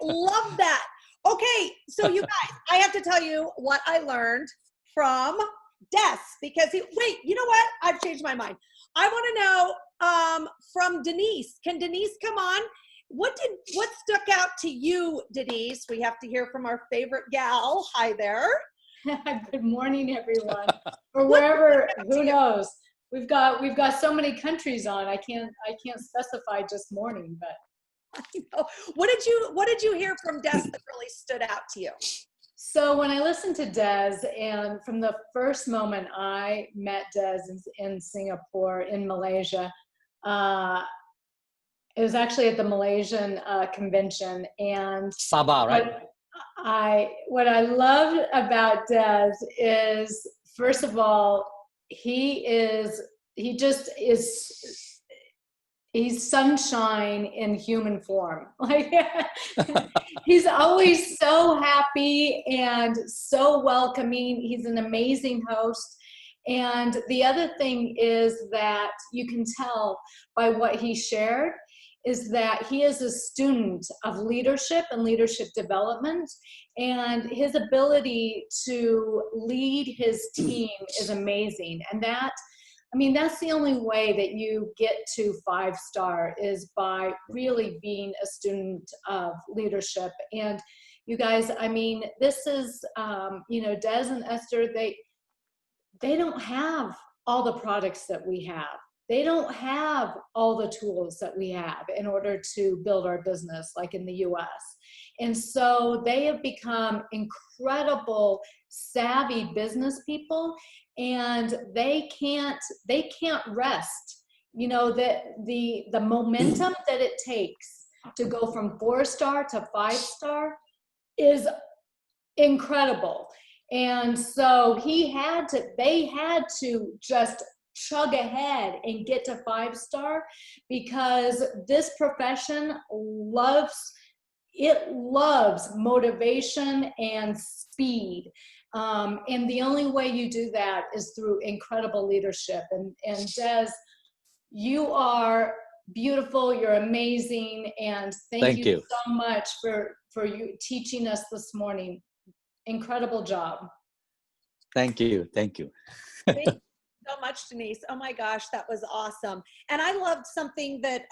Love that. Okay, so you guys, I have to tell you what I learned from Des, because wait, you know what? I've changed my mind. I want to know from Denise. Can Denise come on? What stuck out to you, Denise? We have to hear from our favorite gal. Hi there. Good morning, everyone. Or wherever, who knows? We've got so many countries on. I can't specify just morning, but I know. What did you hear from Des that really stood out to you? So when I listened to Des, and from the first moment I met Des in Singapore, in Malaysia, it was actually at the Malaysian convention, and Sabah, right? What I loved about Des is, first of all, he's sunshine in human form. Like, he's always so happy and so welcoming. He's an amazing host. And the other thing is that you can tell by what he shared is that he is a student of leadership and leadership development, and his ability to lead his team is amazing. And that's the only way that you get to 5-star, is by really being a student of leadership. And you guys, this is, Des and Esther, they don't have all the products that we have. They don't have all the tools that we have in order to build our business like in the US. And so they have become incredible, savvy business people, and they can't rest. You know, the momentum that it takes to go from 4-star to 5-star is incredible. And so they had to just chug ahead and get to 5-star, because this profession loves motivation and speed. And the only way you do that is through incredible leadership. And Des, you are beautiful, you're amazing, and thank you so much for you teaching us this morning. Incredible job. Thank you. Thank you so much, Denise. Oh my gosh, that was awesome. And I loved something that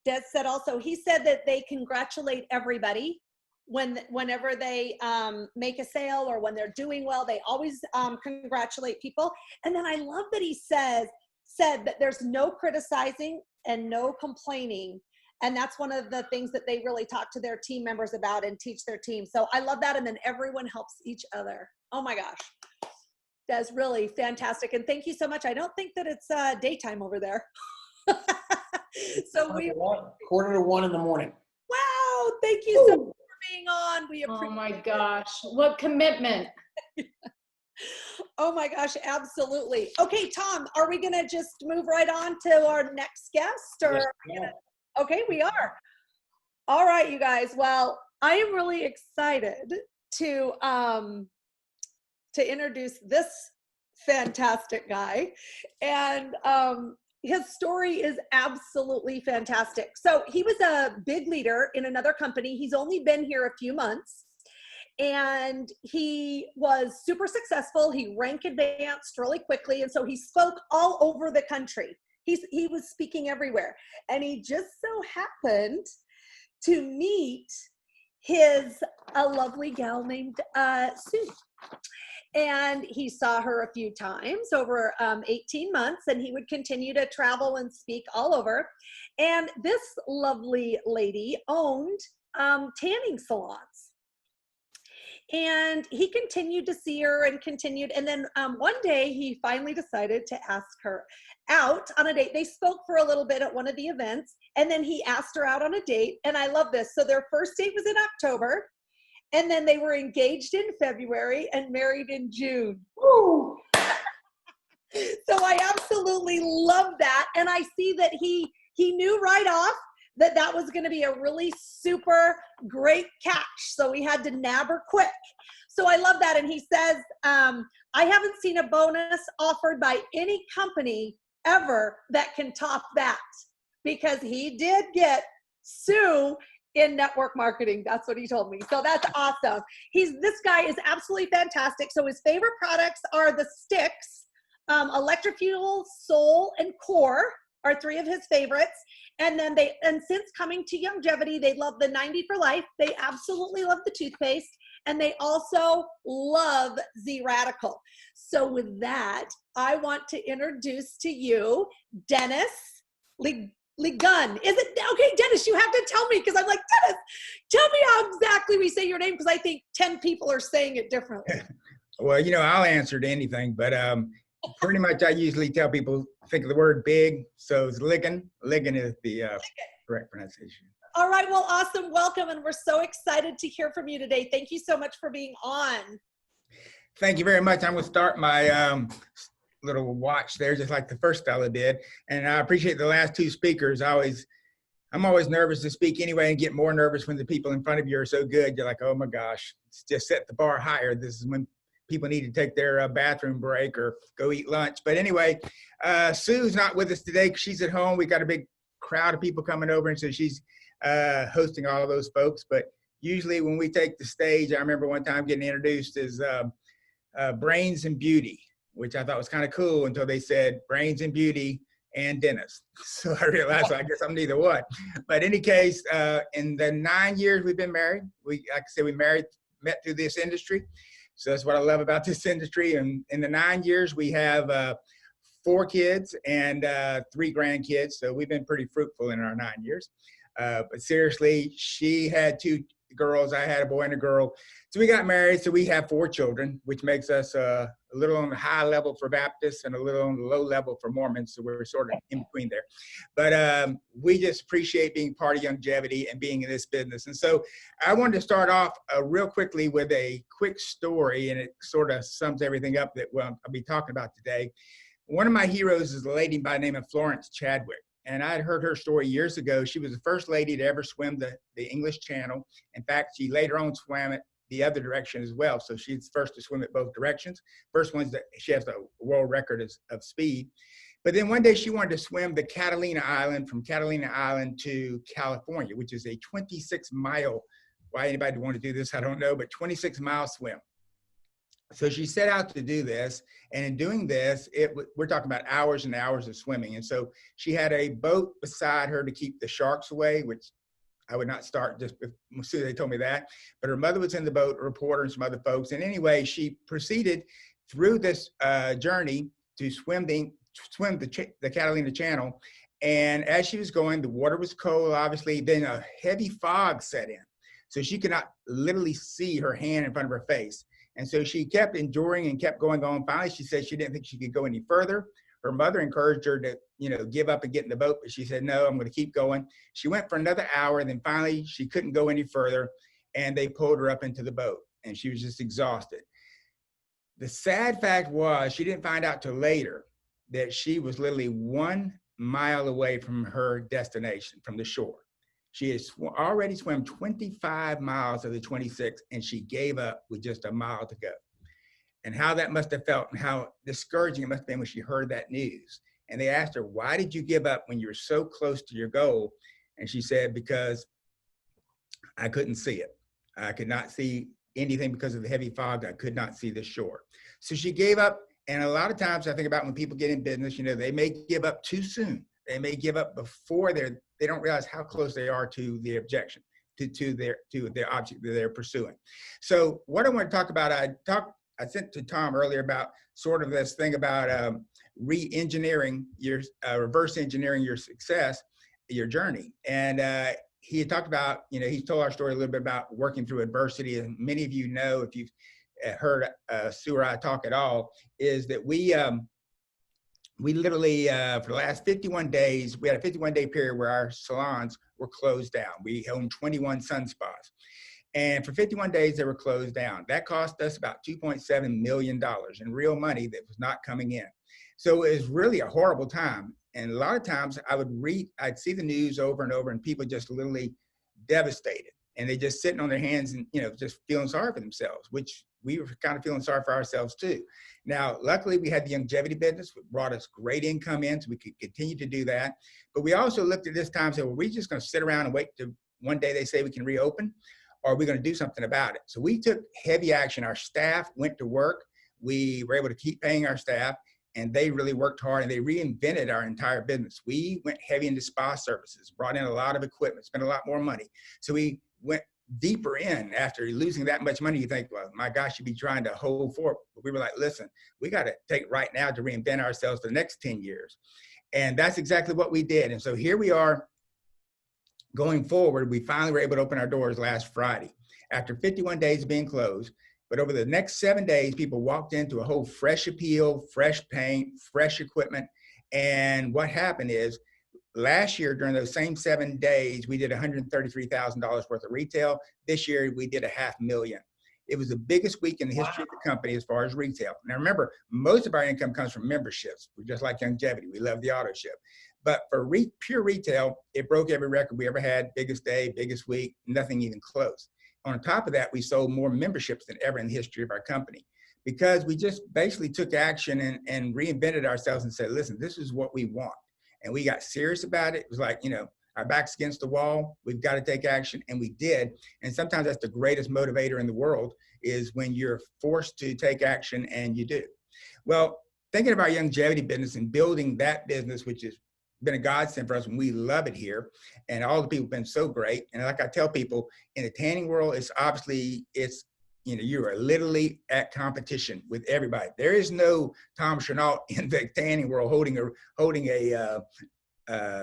Des said also. He said that they congratulate everybody whenever they make a sale or when they're doing well. They always congratulate people. And then I love that he said that there's no criticizing and no complaining. And that's one of the things that they really talk to their team members about and teach their team. So I love that. And then everyone helps each other. Oh my gosh. That's really fantastic. And thank you so much. I don't think that it's daytime over there. So we 1:45 in the morning. Wow. Thank you so much for being on. We appreciate it. Oh my gosh. What commitment. Oh my gosh. Absolutely. Okay, Tom, are we going to just move right on to our next guest? Or yes, okay, we are. All right, you guys. Well, I am really excited to introduce this fantastic guy. And his story is absolutely fantastic. So he was a big leader in another company. He's only been here a few months, and he was super successful. He rank advanced really quickly. And so he spoke all over the country. He was speaking everywhere. And he just so happened to meet a lovely gal named Sue. And he saw her a few times over 18 months, and he would continue to travel and speak all over. And this lovely lady owned tanning salons. And he continued to see her and continued. And then one day he finally decided to ask her out on a date. They spoke for a little bit at one of the events, and then he asked her out on a date. And I love this. So their first date was in October. And then they were engaged in February and married in June. Woo! So I absolutely love that. And I see that he knew right off that was going to be a really super great catch. So we had to nab her quick. So I love that. And he says, I haven't seen a bonus offered by any company ever that can top that, because he did get Sue in network marketing. That's what he told me. So that's awesome. This guy is absolutely fantastic. So his favorite products are the sticks, Electric Fuel, Soul, and Core are three of his favorites. And then since coming to Longevity, they love the 90 for Life. They absolutely love the toothpaste. And they also love Z Radical. So with that, I want to introduce to you Dennis Ligon. Is it okay, Dennis? You have to tell me, because I'm like, Dennis, tell me how exactly we say your name, because I think 10 people are saying it differently. Well, I'll answer to anything, but pretty much I usually tell people think of the word big, so it's Ligon. Ligon is the correct pronunciation. All right, well, awesome. Welcome, and we're so excited to hear from you today. Thank you so much for being on. Thank you very much. I'm going to start my little watch there, just like the first fella did. And I appreciate the last two speakers. I'm always nervous to speak anyway, and get more nervous when the people in front of you are so good. You're like, oh my gosh, it's just set the bar higher. This is when people need to take their bathroom break or go eat lunch. But anyway, Sue's not with us today because she's at home. We got a big crowd of people coming over, and so she's hosting all of those folks. But usually when we take the stage, I remember one time getting introduced as Brains and Beauty, which I thought was kind of cool until they said Brains and Beauty and Dennis. So I realized, well, I guess I'm neither one. But in any case, in the 9 years we've been married, like I said, we met through this industry. So that's what I love about this industry. And in the 9 years, we have 4 kids and 3 grandkids. So we've been pretty fruitful in our 9 years. But seriously, she had 2 girls. I had a boy and a girl. So we got married. So we have 4 children, which makes us a little on the high level for Baptists and a little on the low level for Mormons. So we're sort of in between there. But we just appreciate being part of Longevity and being in this business. And so I wanted to start off real quickly with a quick story, and it sort of sums everything up that I'll be talking about today. One of my heroes is a lady by the name of Florence Chadwick. And I'd heard her story years ago. She was the first lady to ever swim the English Channel. In fact, she later on swam it the other direction as well. So she's first to swim it both directions. First one's that she has the world record of speed. But then one day she wanted to swim the Catalina Island, from Catalina Island to California, which is a 26-mile, why anybody would want to do this, I don't know, but 26-mile swim. So she set out to do this, and in doing this, we're talking about hours and hours of swimming. And so she had a boat beside her to keep the sharks away, which I would not start just as soon as they told me that. But her mother was in the boat, a reporter, and some other folks. And anyway, she proceeded through this journey to swim the Catalina Channel. And as she was going, the water was cold, obviously. Then a heavy fog set in, so she could not literally see her hand in front of her face. And so she kept enduring and kept going on. Finally, she said she didn't think she could go any further. Her mother encouraged her to, give up and get in the boat, but she said, no, I'm going to keep going. She went for another hour, and then finally she couldn't go any further, and they pulled her up into the boat, and she was just exhausted. The sad fact was, she didn't find out till later that she was literally 1 mile away from her destination, from the shore. She had already swam 25 miles of the 26, and she gave up with just a mile to go. And how that must have felt, and how discouraging it must have been when she heard that news. And they asked her, why did you give up when you were so close to your goal? And she said, because I couldn't see it. I could not see anything because of the heavy fog. I could not see the shore. So she gave up. And a lot of times I think about when people get in business, they may give up too soon. They may give up before they don't realize how close they are to the objection, to their object that they're pursuing. So what I want to talk about, I sent to Tom earlier about sort of this thing about re-engineering reverse engineering your success, your journey. And he had talked about, he told our story a little bit about working through adversity. And many of you know, if you've heard Sue or I talk at all, is that we literally, for the last 51 days, we had a 51-day period where our salons were closed down. We owned 21 sun spas. And for 51 days, they were closed down. That cost us about $2.7 million in real money that was not coming in. So it was really a horrible time. And a lot of times I'd see the news over and over, and people just literally devastated. And they just sitting on their hands and, just feeling sorry for themselves, which we were kind of feeling sorry for ourselves too. Now, luckily we had the Longevity business, which brought us great income in, so we could continue to do that. But we also looked at this time and said, well, we're just going to sit around and wait to one day they say we can reopen, or are we going to do something about it? So we took heavy action. Our staff went to work. We were able to keep paying our staff, and they really worked hard, and they reinvented our entire business. We went heavy into spa services, brought in a lot of equipment, spent a lot more money. So we went deeper in. After losing that much money, you think, well, my gosh, you'd be trying to hold forward. But we were like, listen, we got to take right now to reinvent ourselves for the next 10 years. And that's exactly what we did. And so here we are going forward. We finally were able to open our doors last Friday after 51 days of being closed. But over the next 7 days, people walked into a whole fresh appeal, fresh paint, fresh equipment. And what happened is last year, during those same 7 days, we did $133,000 worth of retail. This year, we did $500,000. It was the biggest week in the history of the company as far as retail. Now, remember, most of our income comes from memberships. We're just like Longevity. We love the auto ship. But for pure retail, it broke every record we ever had. Biggest day, biggest week, nothing even close. On top of that, we sold more memberships than ever in the history of our company because we just basically took action and reinvented ourselves and said, listen, this is what we want. And we got serious about it. It was like, our back's against the wall. We've got to take action. And we did. And sometimes that's the greatest motivator in the world, is when you're forced to take action, and you do. Well, thinking of our longevity business and building that business, which has been a godsend for us, and we love it here. And all the people have been so great. And like I tell people, in the tanning world, you are literally at competition with everybody. There is no Tom Chenault in the tanning world holding a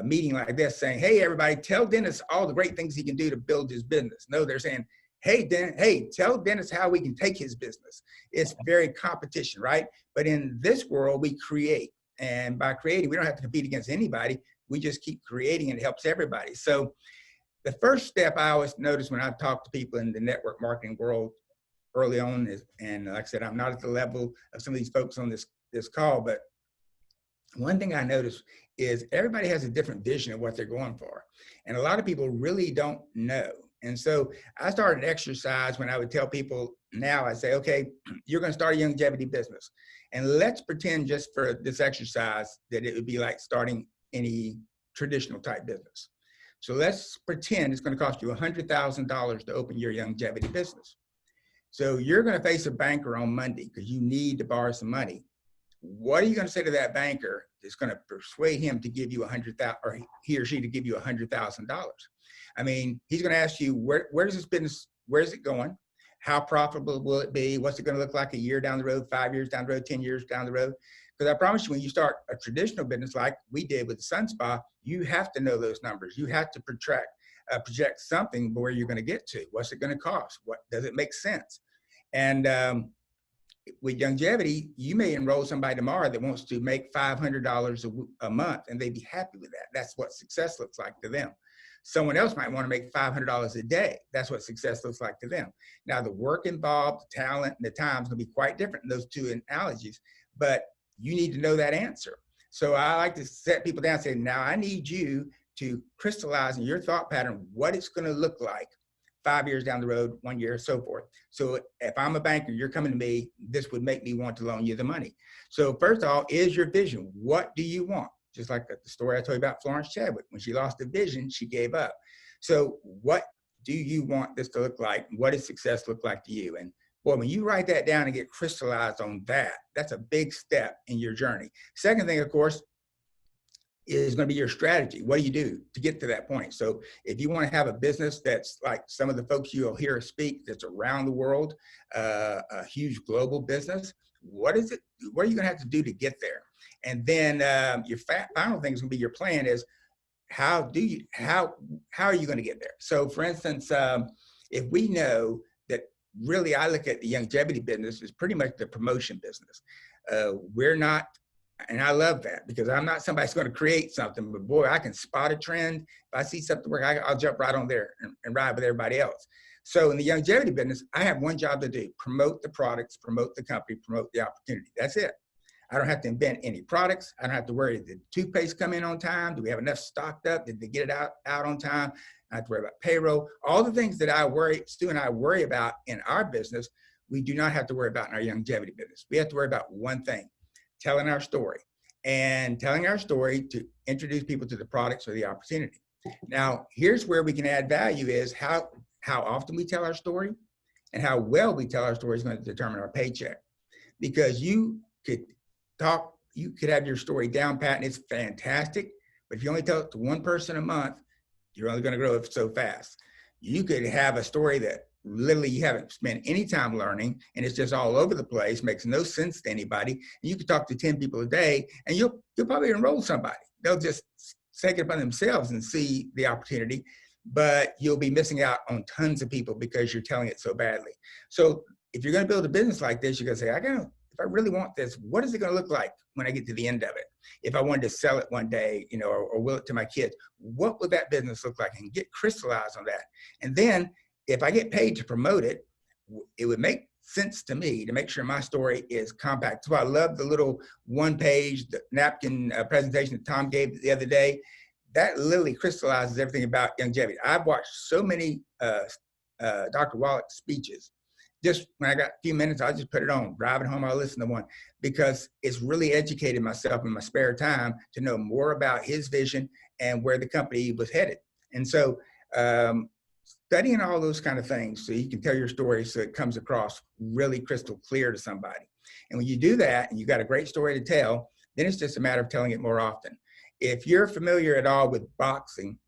meeting like this saying, hey, everybody, tell Dennis all the great things he can do to build his business. No, they're saying, hey, tell Dennis how we can take his business. It's very competition, right? But in this world, we create. And by creating, we don't have to compete against anybody. We just keep creating, and it helps everybody. So the first step I always notice when I talk to people in the network marketing world early on is, and like I said, I'm not at the level of some of these folks on this call, but one thing I notice is everybody has a different vision of what they're going for. And a lot of people really don't know. And so I started an exercise when I would tell people, now I say, okay, you're going to start a longevity business. And let's pretend just for this exercise that it would be like starting any traditional type business. So let's pretend it's going to cost you $100,000 to open your longevity business. So you're going to face a banker on Monday because you need to borrow some money. What are you going to say to that banker that's going to persuade him to give you $100,000, or he or she to give you $100,000? I mean, he's going to ask you, where does this business, where's it going? How profitable will it be? What's it going to look like a year down the road, 5 years down the road, 10 years down the road? Because I promise you, when you start a traditional business like we did with the Sun Spa, you have to know those numbers. You have to project something where you're going to get to. What's it going to cost? What does it make sense? And with longevity, you may enroll somebody tomorrow that wants to make $500 a month, and they'd be happy with that. That's what success looks like to them. Someone else might want to make $500 a day. That's what success looks like to them. Now, the work involved, the talent, and the time is going to be quite different in those two analogies, but you need to know that answer. So I like to set people down and say, now I need you to crystallize in your thought pattern what it's going to look like 5 years down the road, 1 year, so forth. So if I'm a banker, you're coming to me, this would make me want to loan you the money. So first of all, is your vision. What do you want? Just like the story I told you about Florence Chadwick. When she lost the vision, she gave up. So what do you want this to look like? What does success look like to you? And boy, when you write that down and get crystallized on that, that's a big step in your journey. Second thing, of course, is going to be your strategy. What do you do to get to that point? So if you want to have a business that's like some of the folks you'll hear speak, that's around the world, a huge global business, what is it? What are you going to have to do to get there? And then your final thing is going to be your plan is how are you going to get there? So for instance, if we know that really I look at the longevity business as pretty much the promotion business. We're not, and I love that because I'm not somebody that's going to create something, but boy, I can spot a trend. If I see something work, I'll jump right on there and ride with everybody else. So in the longevity business, I have one job to do: promote the products, promote the company, promote the opportunity. That's it. I don't have to invent any products. I don't have to worry, did toothpaste come in on time? Do we have enough stocked up? Did they get it out on time? I have to worry about payroll. All the things that Stu and I worry about in our business, we do not have to worry about in our longevity business. We have to worry about one thing: telling our story, and telling our story to introduce people to the products or the opportunity. Now, here's where we can add value is how often we tell our story and how well we tell our story is going to determine our paycheck. Because you could have your story down pat and it's fantastic, but if you only tell it to one person a month, you're only going to grow it so fast. You could have a story that literally you haven't spent any time learning and it's just all over the place, makes no sense to anybody. And you could talk to 10 people a day and you'll probably enroll somebody. They'll just take it upon themselves and see the opportunity, but you'll be missing out on tons of people because you're telling it so badly. So if you're going to build a business like this, you're going to say, if I really want this, what is it going to look like when I get to the end of it? If I wanted to sell it one day, or will it to my kids, what would that business look like? And get crystallized on that. And then if I get paid to promote it, it would make sense to me to make sure my story is compact. So I love the little one-page napkin presentation that Tom gave the other day. That literally crystallizes everything about longevity. I've watched so many Dr. Wallach speeches. Just when I got a few minutes, I'll just put it on. Driving home, I'll listen to one because it's really educated myself in my spare time to know more about his vision and where the company was headed. And so studying all those kind of things so you can tell your story so it comes across really crystal clear to somebody. And when you do that and you got a great story to tell, then it's just a matter of telling it more often. If you're familiar at all with boxing,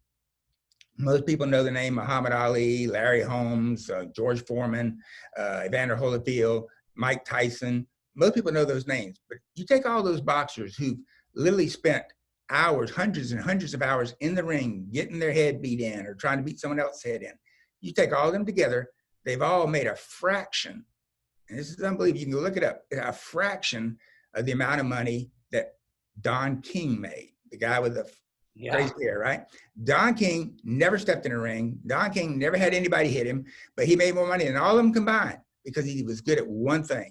most people know the name Muhammad Ali, Larry Holmes, George Foreman, Evander Holyfield, Mike Tyson. Most people know those names, but you take all those boxers who've literally spent hours, hundreds and hundreds of hours in the ring, getting their head beat in or trying to beat someone else's head in. You take all of them together, they've all made a fraction, and this is unbelievable, you can go look it up, a fraction of the amount of money that Don King made, the guy with the crazy hair, right? Don King never stepped in a ring. Don King never had anybody hit him, but he made more money than all of them combined because he was good at one thing,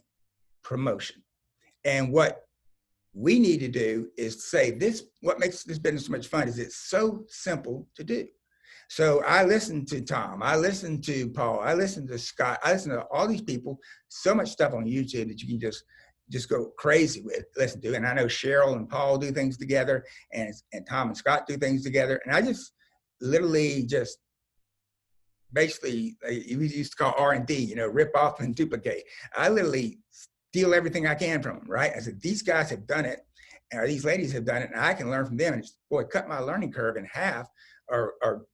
promotion. And what we need to do is say this, what makes this business so much fun is it's so simple to do. So I listened to Tom, I listened to Paul, I listened to Scott, I listened to all these people, so much stuff on YouTube that you can just go crazy with, listen to. And I know Cheryl and Paul do things together and Tom and Scott do things together. And I just literally just basically, we used to call R&D, rip off and duplicate. I literally steal everything I can from them, right? I said, these guys have done it, or these ladies have done it, and I can learn from them. And just, boy, cut my learning curve in half or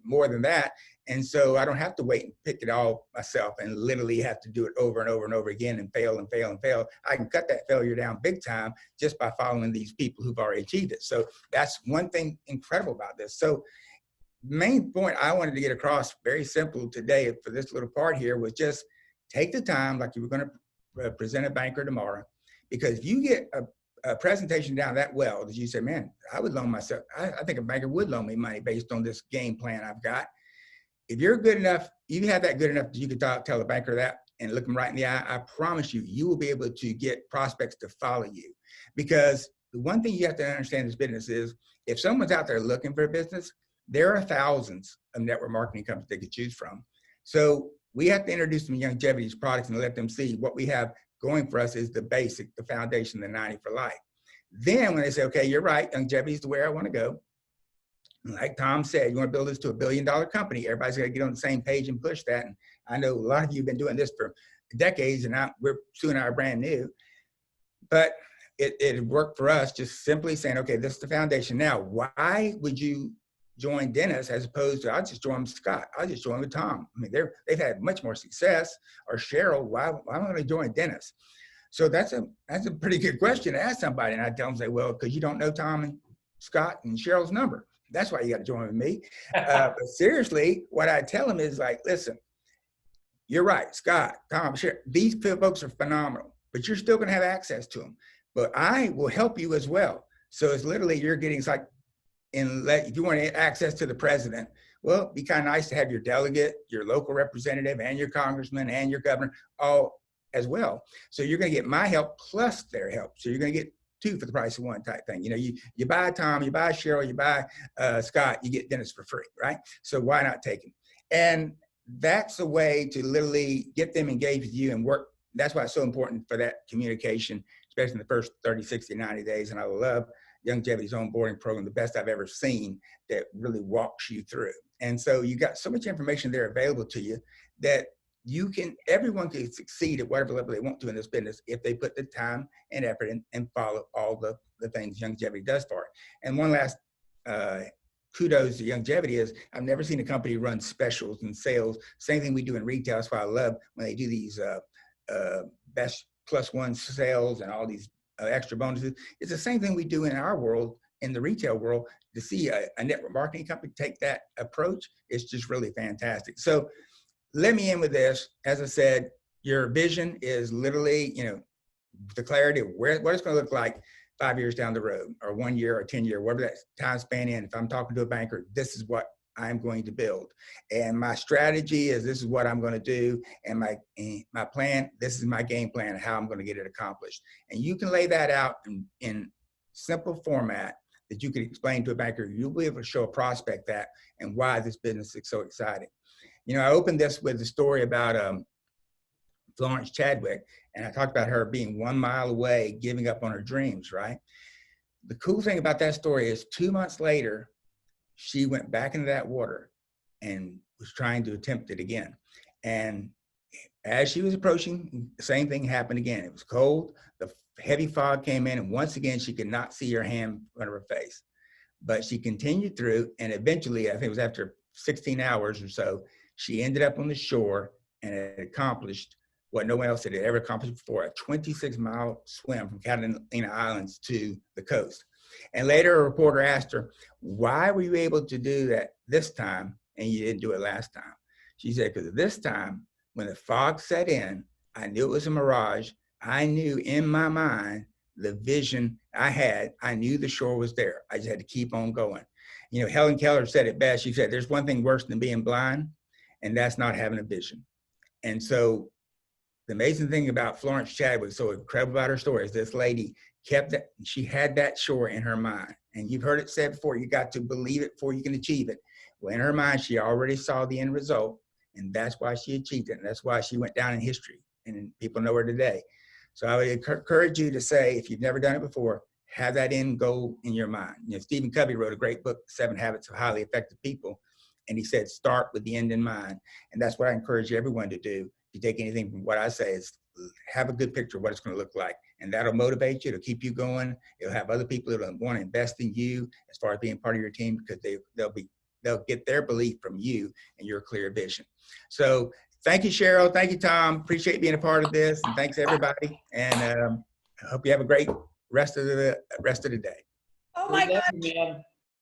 more than that. And so I don't have to wait and pick it all myself and literally have to do it over and over and over again and fail and fail and fail. I can cut that failure down big time just by following these people who've already achieved it. So that's one thing incredible about this. So the main point I wanted to get across, very simple today for this little part here, was just take the time like you were going to present a banker tomorrow, because if you get a presentation down that well that you say, man, I would loan myself, I think a banker would loan me money based on this game plan I've got. If you're good enough, you have that good enough that you can tell a banker that and look them right in the eye, I promise you, you will be able to get prospects to follow you. Because the one thing you have to understand in this business is if someone's out there looking for a business, there are thousands of network marketing companies they could choose from. So we have to introduce them longevity's products and let them see what we have going for us is the basic, the foundation, the 90 for life. Then when they say, okay, you're right, longevity is the way I want to go. Like Tom said, you want to build this to $1 billion company. Everybody's got to get on the same page and push that. And I know a lot of you have been doing this for decades, and we're soon are brand new. But it worked for us just simply saying, okay, this is the foundation. Now, why would you join Dennis as opposed to I'll just join Scott? I'll just join with Tom. I mean, they've had much more success. Or Cheryl, why am I going to join Dennis? So that's a pretty good question to ask somebody. And I tell them, say, well, because you don't know Tom and Scott and Cheryl's number. That's why you got to join with me. But seriously, what I tell them is like, listen, you're right, Scott, Tom, Cheryl, these folks are phenomenal, but you're still going to have access to them. But I will help you as well. So it's literally you're getting, it's like, if you want to get access to the president, well, it'd be kind of nice to have your delegate, your local representative, and your congressman and your governor all as well. So you're going to get my help plus their help. So you're going to get two for the price of one type thing. You buy Tom, you buy Cheryl, you buy Scott, you get Dennis for free, right? So why not take him? And that's a way to literally get them engaged with you and work. That's why it's so important for that communication, especially in the first 30, 60, 90 days. And I love Longevity's onboarding program, the best I've ever seen, that really walks you through. And so you got so much information there available to you that everyone can succeed at whatever level they want to in this business if they put the time and effort in and follow all the things Longevity does for it. And one last kudos to Longevity is I've never seen a company run specials and sales. Same thing we do in retail. That's why I love when they do these best +1 sales and all these extra bonuses. It's the same thing we do in our world, in the retail world. To see a network marketing company take that approach, it's just really fantastic. So let me end with this. As I said, your vision is literally, the clarity of what it's going to look like 5 years down the road, or 1 year, or 10 years, whatever that time span is. If I'm talking to a banker, this is what I'm going to build. And my strategy is this is what I'm going to do. And my plan, this is my game plan of how I'm going to get it accomplished. And you can lay that out in simple format that you can explain to a banker. You'll be able to show a prospect that and why this business is so exciting. I opened this with a story about Florence Chadwick, and I talked about her being 1 mile away, giving up on her dreams, right? The cool thing about that story is 2 months later, she went back into that water and was trying to attempt it again. And as she was approaching, the same thing happened again. It was cold, the heavy fog came in, and once again, she could not see her hand in front of her face. But she continued through, and eventually, I think it was after 16 hours or so, she ended up on the shore and had accomplished what no one else had ever accomplished before, a 26-mile swim from Catalina Islands to the coast. And later, a reporter asked her, why were you able to do that this time and you didn't do it last time? She said, because this time, when the fog set in, I knew it was a mirage. I knew in my mind the vision I had. I knew the shore was there. I just had to keep on going. Helen Keller said it best. She said, there's one thing worse than being blind, and that's not having a vision. And so the amazing thing about Florence Chadwick, so incredible about her story, is this lady she had that shore in her mind. And you've heard it said before, you got to believe it before you can achieve it. Well, in her mind, she already saw the end result, and that's why she achieved it. And that's why she went down in history, and people know her today. So I would encourage you to say, if you've never done it before, have that end goal in your mind. Stephen Covey wrote a great book, 7 Habits of Highly Effective People. And he said, start with the end in mind. And that's what I encourage everyone to do. If you take anything from what I say, is have a good picture of what it's going to look like. And that'll motivate you. It'll keep you going. It'll have other people that want to invest in you as far as being part of your team, because they'll get their belief from you and your clear vision. So thank you, Cheryl. Thank you, Tom. Appreciate being a part of this. And thanks, everybody. And I hope you have a great rest of the day. Oh my God. Man.